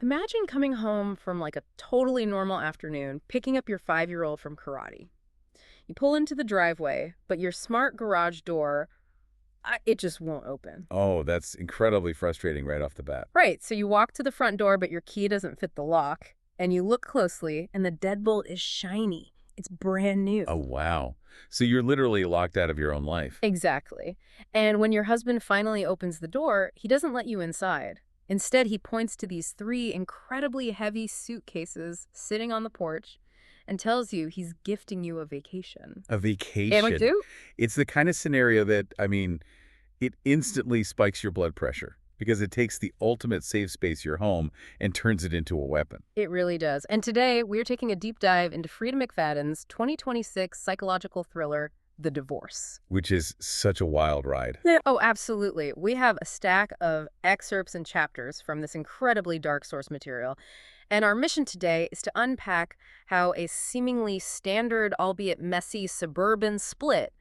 Imagine coming home from like a totally normal afternoon, picking up your 5-year-old from karate. You pull into the driveway, but your smart garage door, it just won't open. Oh, that's incredibly frustrating right off the bat. Right, so you walk to the front door, but your key doesn't fit the lock, and you look closely, and the deadbolt is shiny. It's brand new. Oh, wow. So you're literally locked out of your own life. Exactly. And when your husband finally opens the door, he doesn't let you inside. Instead, he points to these 3 incredibly heavy suitcases sitting on the porch and tells you he's gifting you a vacation. A And I vacation. do? It's the kind of scenario that, it instantly spikes your blood pressure because it takes the ultimate safe space, your home, and turns it into a weapon. It really does. And today, we're taking a deep dive into Freida McFadden's 2026 psychological thriller, The Divorce. Which is such a wild ride. Yeah. Oh, absolutely. We have a stack of excerpts and chapters from this incredibly dark source material. And our mission today is to unpack how a seemingly standard, albeit messy, suburban split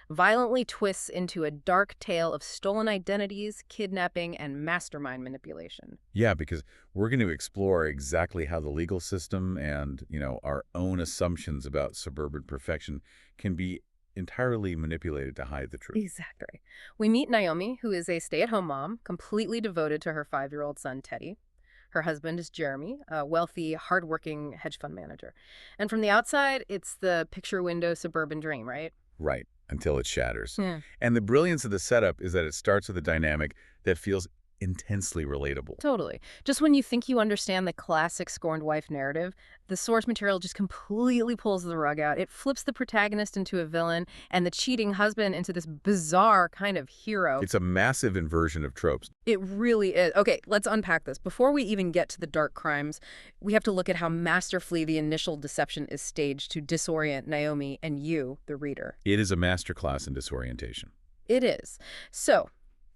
violently twists into a dark tale of stolen identities, kidnapping, and mastermind manipulation. Yeah, because we're going to explore exactly how the legal system and, our own assumptions about suburban perfection can be entirely manipulated to hide the truth. Exactly. We meet Naomi, who is a stay-at-home mom, completely devoted to her 5-year-old son, Teddy. Her husband is Jeremy, a wealthy, hardworking hedge fund manager. And from the outside, it's the picture window suburban dream, right? Right, until it shatters. Yeah. And the brilliance of the setup is that it starts with a dynamic that feels intensely relatable. Totally. Just when you think you understand the classic scorned wife narrative, the source material just completely pulls the rug out. It flips the protagonist into a villain and the cheating husband into this bizarre kind of hero. It's a massive inversion of tropes. It really is. Okay, let's unpack this. Before we even get to the dark crimes, we have to look at how masterfully the initial deception is staged to disorient Naomi and you, the reader. It is a masterclass in disorientation. It is. So,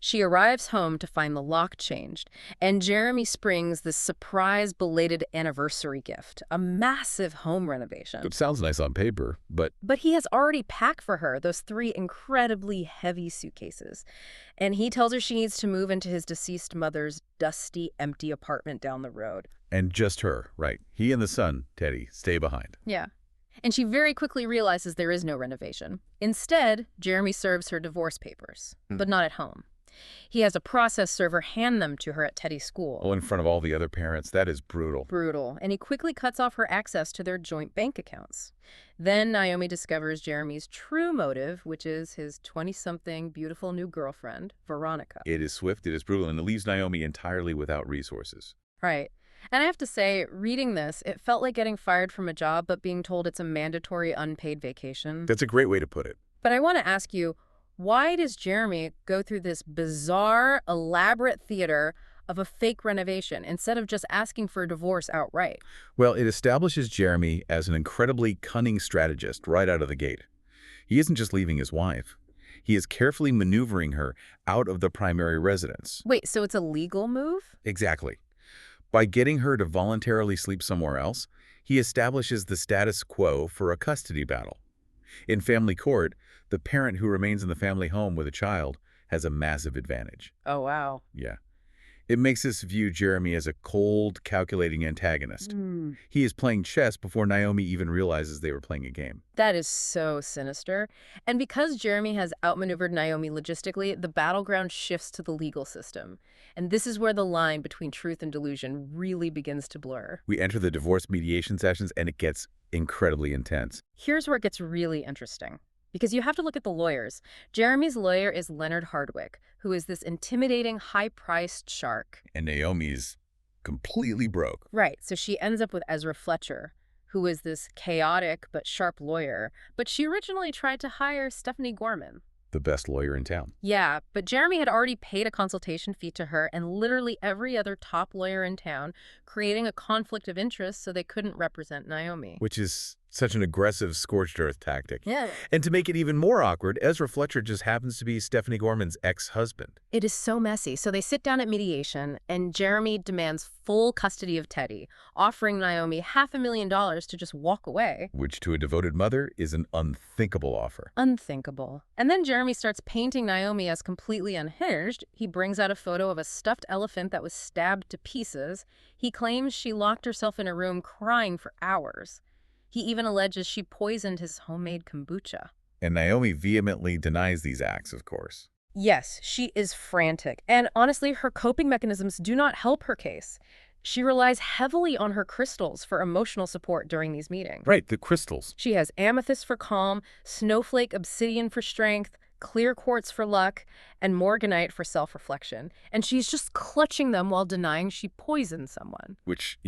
she arrives home to find the lock changed, and Jeremy springs this surprise belated anniversary gift, a massive home renovation. It sounds nice on paper, but But he has already packed for her those 3 incredibly heavy suitcases. And he tells her she needs to move into his deceased mother's dusty, empty apartment down the road. and just her, right? He and the son, Teddy, stay behind. Yeah. And she very quickly realizes there is no renovation. Instead, Jeremy serves her divorce papers, but not at home. He has a process server hand them to her at Teddy's school. Oh, in front of all the other parents. That is brutal. Brutal. And he quickly cuts off her access to their joint bank accounts. Then Naomi discovers Jeremy's true motive, which is his 20-something beautiful new girlfriend, Veronica. It is swift, it is brutal, and it leaves Naomi entirely without resources. Right. And I have to say, reading this, it felt like getting fired from a job but being told it's a mandatory unpaid vacation. That's a great way to put it. But I want to ask you, why does Jeremy go through this bizarre, elaborate theater of a fake renovation instead of just asking for a divorce outright? Well, it establishes Jeremy as an incredibly cunning strategist right out of the gate. He isn't just leaving his wife. He is carefully maneuvering her out of the primary residence. Wait, so it's a legal move? Exactly. By getting her to voluntarily sleep somewhere else, he establishes the status quo for a custody battle. In family court, the parent who remains in the family home with a child has a massive advantage. Oh, wow. Yeah. It makes us view Jeremy as a cold, calculating antagonist. He is playing chess before Naomi even realizes they were playing a game. That is so sinister. And because Jeremy has outmaneuvered Naomi logistically, the battleground shifts to the legal system. And this is where the line between truth and delusion really begins to blur. We enter the divorce mediation sessions, and it gets incredibly intense. Here's where it gets really interesting. Because you have to look at the lawyers. Jeremy's lawyer is Leonard Hardwick, who is this intimidating, high-priced shark. And Naomi's completely broke. Right, so she ends up with Ezra Fletcher, who is this chaotic but sharp lawyer. But she originally tried to hire Stephanie Gorman. The best lawyer in town. Yeah, but Jeremy had already paid a consultation fee to her and literally every other top lawyer in town, creating a conflict of interest so they couldn't represent Naomi. Which is Such an aggressive, scorched earth tactic. Yeah. And to make it even more awkward, Ezra Fletcher just happens to be Stephanie Gorman's ex-husband. It is so messy. So they sit down at mediation, and Jeremy demands full custody of Teddy, offering Naomi $500,000 to just walk away. Which, to a devoted mother, is an unthinkable offer. Unthinkable. And then Jeremy starts painting Naomi as completely unhinged. He brings out a photo of a stuffed elephant that was stabbed to pieces. He claims she locked herself in a room crying for hours. He even alleges she poisoned his homemade kombucha. And Naomi vehemently denies these acts, of course. Yes, she is frantic. And honestly, her coping mechanisms do not help her case. She relies heavily on her crystals for emotional support during these meetings. Right, the crystals. She has amethyst for calm, snowflake obsidian for strength, clear quartz for luck, and morganite for self-reflection. And she's just clutching them while denying she poisoned someone. Which,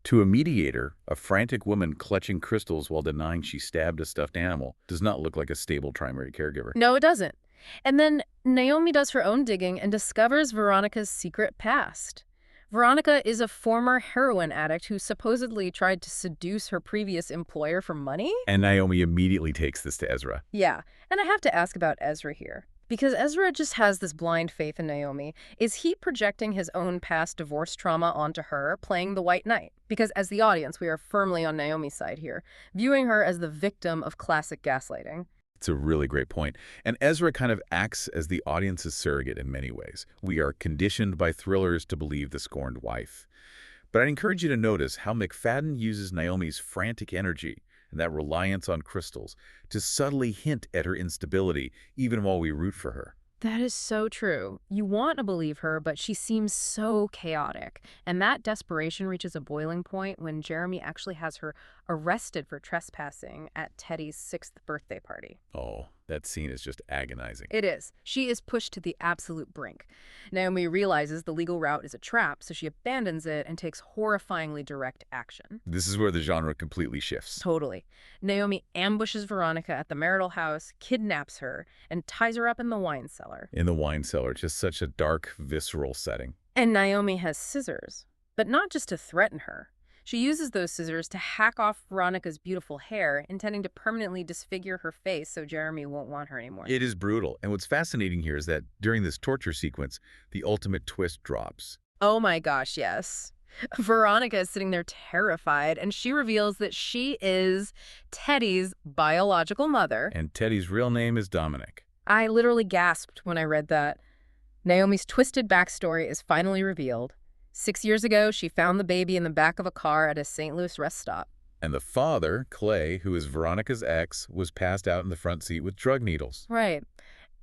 to a mediator, a frantic woman clutching crystals while denying she stabbed a stuffed animal does not look like a stable primary caregiver. No, it doesn't. And then Naomi does her own digging and discovers Veronica's secret past. Veronica is a former heroin addict who supposedly tried to seduce her previous employer for money? And Naomi immediately takes this to Ezra. Yeah, and I have to ask about Ezra here. Because Ezra just has this blind faith in Naomi. Is he projecting his own past divorce trauma onto her, playing the white knight? Because as the audience, we are firmly on Naomi's side here, viewing her as the victim of classic gaslighting. It's a really great point. And Ezra kind of acts as the audience's surrogate in many ways. We are conditioned by thrillers to believe the scorned wife. But I'd encourage you to notice how McFadden uses Naomi's frantic energy and that reliance on crystals to subtly hint at her instability, even while we root for her. That is so true. You want to believe her, but she seems so chaotic. And that desperation reaches a boiling point when Jeremy actually has her arrested for trespassing at Teddy's 6th birthday party. Oh, that scene is just agonizing. It is. She is pushed to the absolute brink. Naomi realizes the legal route is a trap, so she abandons it and takes horrifyingly direct action. This is where the genre completely shifts. Totally. Naomi ambushes Veronica at the marital house, kidnaps her, and ties her up in the wine cellar. In the wine cellar, just such a dark, visceral setting. And Naomi has scissors, but not just to threaten her. She uses those scissors to hack off Veronica's beautiful hair, intending to permanently disfigure her face so Jeremy won't want her anymore. It is brutal. And what's fascinating here is that during this torture sequence, the ultimate twist drops. Oh my gosh, yes. Veronica is sitting there terrified, and she reveals that she is Teddy's biological mother. And Teddy's real name is Dominic. I literally gasped when I read that. Naomi's twisted backstory is finally revealed. 6 years ago, she found the baby in the back of a car at a St. Louis rest stop. And the father, Clay, who is Veronica's ex, was passed out in the front seat with drug needles. Right.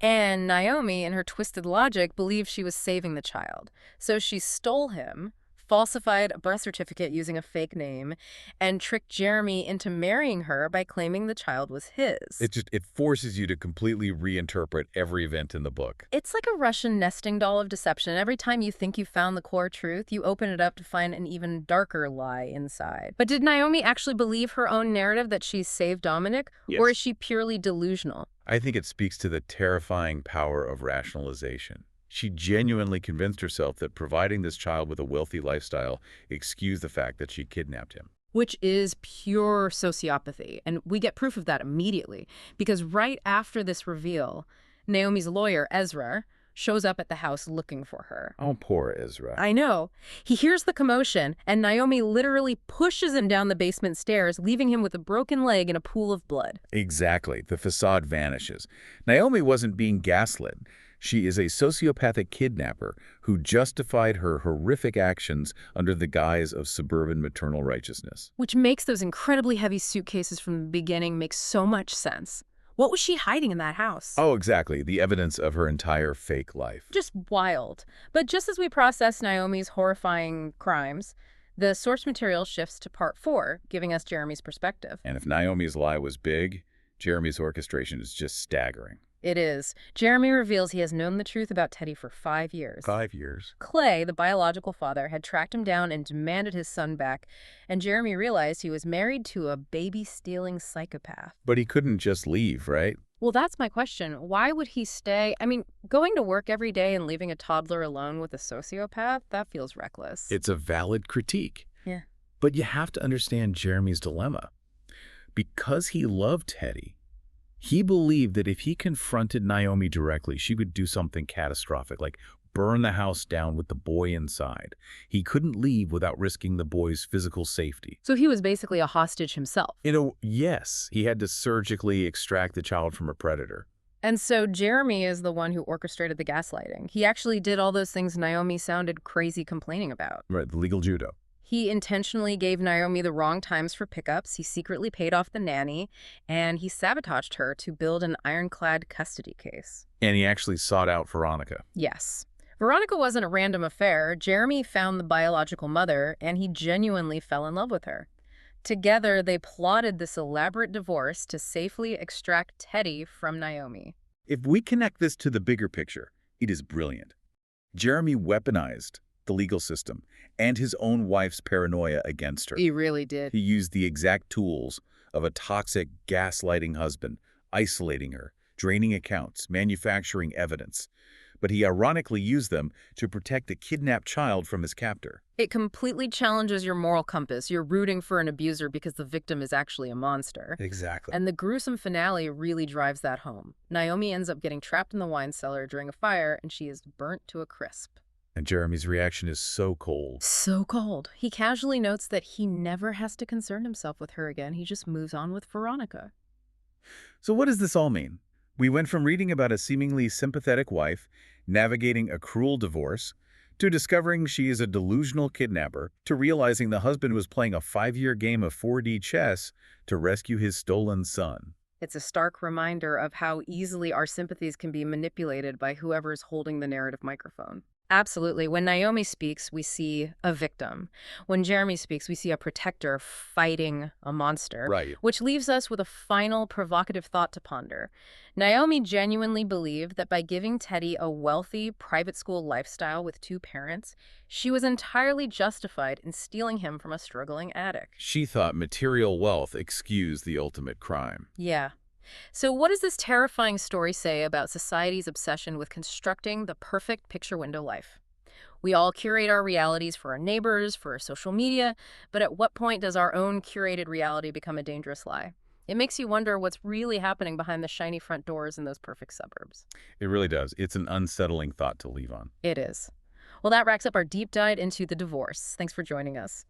And Naomi, in her twisted logic, believed she was saving the child. So she stole him, falsified a birth certificate using a fake name, and tricked Jeremy into marrying her by claiming the child was his. It forces you to completely reinterpret every event in the book. It's like a Russian nesting doll of deception. Every time you think you found the core truth, you open it up to find an even darker lie inside. But did Naomi actually believe her own narrative that she saved Dominic? Yes. Or is she purely delusional? I think it speaks to the terrifying power of rationalization. She genuinely convinced herself that providing this child with a wealthy lifestyle excused the fact that she kidnapped him. Which is pure sociopathy. And we get proof of that immediately. Because right after this reveal, Naomi's lawyer, Ezra, shows up at the house looking for her. Oh, poor Ezra. I know. He hears the commotion, and Naomi literally pushes him down the basement stairs, leaving him with a broken leg and a pool of blood. Exactly. The facade vanishes. Naomi wasn't being gaslit. She is a sociopathic kidnapper who justified her horrific actions under the guise of suburban maternal righteousness. Which makes those incredibly heavy suitcases from the beginning make so much sense. What was she hiding in that house? Oh, exactly. The evidence of her entire fake life. Just wild. But just as we process Naomi's horrifying crimes, the source material shifts to part 4, giving us Jeremy's perspective. And if Naomi's lie was big, Jeremy's orchestration is just staggering. It is. Jeremy reveals he has known the truth about Teddy for 5 years. 5 years. Clay, the biological father, had tracked him down and demanded his son back, and Jeremy realized he was married to a baby-stealing psychopath. But he couldn't just leave, right? Well, that's my question. Why would he stay? I mean, going to work every day and leaving a toddler alone with a sociopath, that feels reckless. It's a valid critique. Yeah. But you have to understand Jeremy's dilemma. Because he loved Teddy, he believed that if he confronted Naomi directly, she would do something catastrophic, like burn the house down with the boy inside. He couldn't leave without risking the boy's physical safety. So he was basically a hostage himself. Yes, he had to surgically extract the child from a predator. And so Jeremy is the one who orchestrated the gaslighting. He actually did all those things Naomi sounded crazy complaining about. Right, the legal judo. He intentionally gave Naomi the wrong times for pickups, he secretly paid off the nanny, and he sabotaged her to build an ironclad custody case. And he actually sought out Veronica. Yes. Veronica wasn't a random affair. Jeremy found the biological mother, and he genuinely fell in love with her. Together, they plotted this elaborate divorce to safely extract Teddy from Naomi. If we connect this to the bigger picture, it is brilliant. Jeremy weaponized the legal system and his own wife's paranoia against her. He really did. He used the exact tools of a toxic, gaslighting husband, isolating her, draining accounts, manufacturing evidence. But he ironically used them to protect a kidnapped child from his captor. It completely challenges your moral compass. You're rooting for an abuser because the victim is actually a monster. Exactly. And the gruesome finale really drives that home. Naomi ends up getting trapped in the wine cellar during a fire, and she is burnt to a crisp. And Jeremy's reaction is so cold. So cold. He casually notes that he never has to concern himself with her again. He just moves on with Veronica. So what does this all mean? We went from reading about a seemingly sympathetic wife navigating a cruel divorce, to discovering she is a delusional kidnapper, to realizing the husband was playing a 5-year game of 4D chess to rescue his stolen son. It's a stark reminder of how easily our sympathies can be manipulated by whoever's holding the narrative microphone. Absolutely. When Naomi speaks, we see a victim. When Jeremy speaks, we see a protector fighting a monster. Right. Which leaves us with a final provocative thought to ponder. Naomi genuinely believed that by giving Teddy a wealthy private school lifestyle with 2 parents, she was entirely justified in stealing him from a struggling addict. She thought material wealth excused the ultimate crime. Yeah. So what does this terrifying story say about society's obsession with constructing the perfect picture window life? We all curate our realities for our neighbors, for our social media, but at what point does our own curated reality become a dangerous lie? It makes you wonder what's really happening behind the shiny front doors in those perfect suburbs. It really does. It's an unsettling thought to leave on. It is. Well, that wraps up our deep dive into the divorce. Thanks for joining us.